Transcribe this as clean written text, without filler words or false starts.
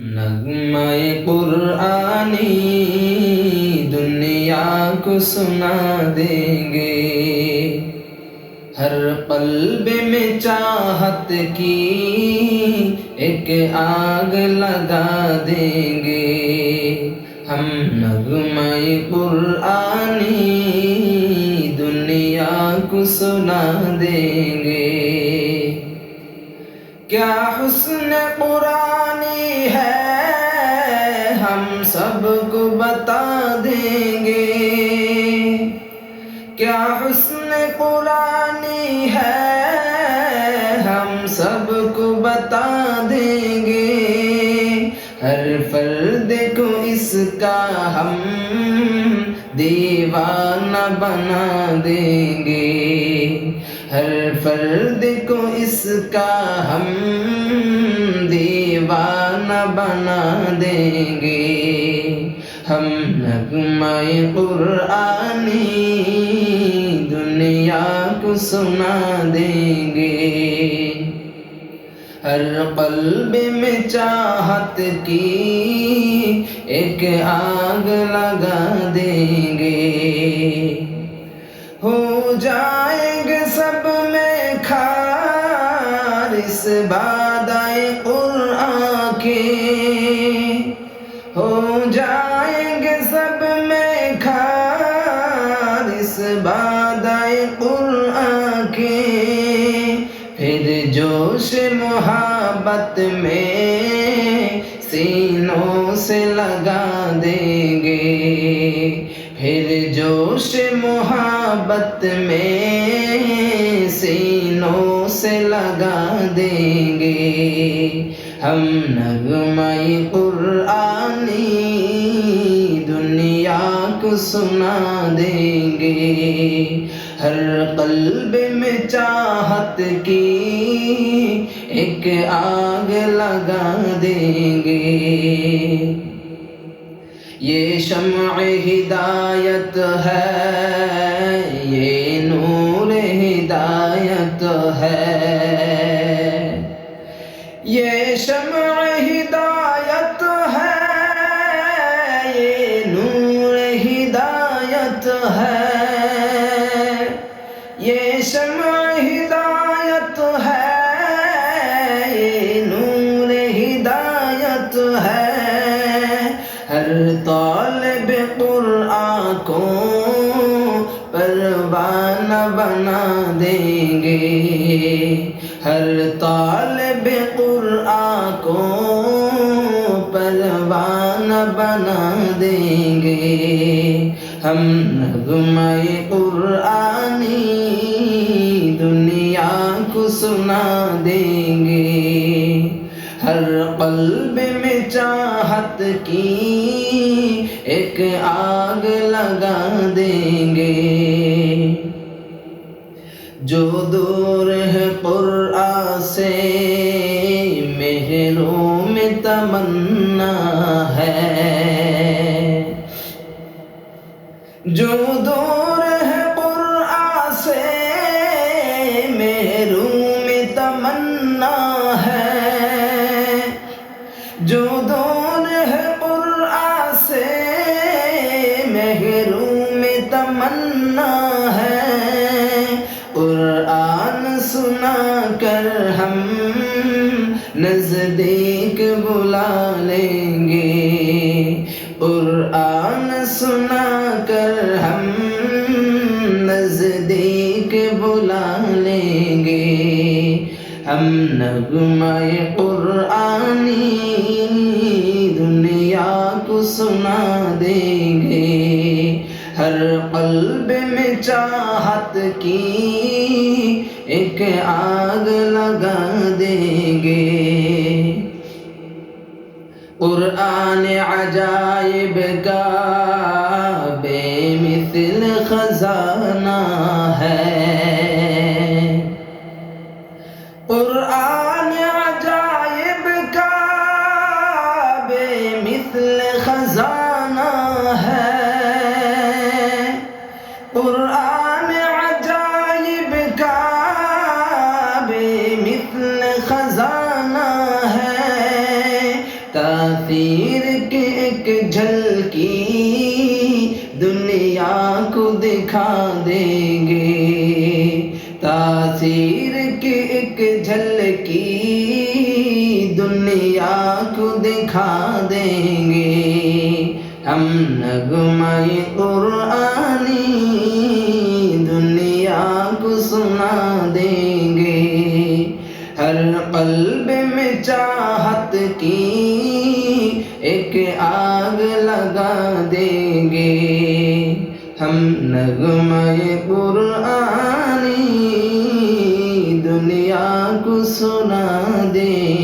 नग़्मा-ए क़ुरआनी दुनिया को सुना देंगे, हर क़ल्ब में चाहत की एक आग लगा देंगे। हम नग़्मा-ए क़ुरआनी दुनिया को सुना देंगे। क्या हुस्न कुरानी है हम सबको बता देंगे, क्या हुस्न कुरानी है हम सबको बता देंगे। हर फर्द को इसका हम दीवाना बना देंगे, हर फर्द को इसका हम दीवाना बना देंगे। हम नग़्मा-ए क़ुरआनी दुनिया को सुना देंगे, हर क़ल्ब में चाहत की एक आग लगा देंगे। हो जाएंगे सब में खार इस बादाए क़ुरआन के, हो जाएंगे सब में खार इस बादाए क़ुरआन के। फिर जोश मोहब्बत में सीनों से लगा देंगे, फिर जोश मोहब्बत में सीनों से लगा देंगे। हम नग़्मा-ए क़ुरआनी दुनिया को सुना देंगे, हर क़ल्ब में चाहत की एक आग लगा देंगे। ये शम्अ-ए हिदायत है, ये नूर हिदायत है, ये शम्अ-ए हिदायत है, ये नूर हिदायत है, ये शम्अ-ए हिदायत है, ये नूर हिदायत है। हर तालिब क़ुरआन को परवाना बना देंगे, हर तालिब क़ुरआन को परवाना बना देंगे। हम नग़्मा-ए क़ुरआनी दुनिया को सुना देंगे, हर क़ल्ब में चाहत की एक आग लगा देंगे। जो दूर है क़ुरआन से महरों में तमन्ना है, जो दूर है क़ुरआन से महरों में तमन्ना है, जो दूर है क़ुरआन से महरों में तमन्ना है। क़ुरआन सुना कर हम नज़दीक बुला लेंगे, क़ुरआन सुना कर हम नज़दीक बुला लेंगे। हम नग़्मा-ए क़ुरआनी दुनिया को सुना देंगे, हर क़ल्ब में चाहत की एक आग लगा देंगे। क़ुरआन अजाइब का बेमिसल खजाना है, क़ुरआन अजाइब का बेमिसल खजाना है, क़ुरआन अजाइब का बेमिसल खजाना है। تاثیر کی ایک جھلکی دنیا کو دکھا دیں گے، تاثیر کی ایک جھلکی دنیا کو دکھا دیں گے، ہم نغمۂ قرآنی دنیا کو سنا دیں گے، ہر قلب میں چاہت کی ایک آگ لگا دیں گے، ہم نغمۂ قرآنی دنیا کو سنا دیں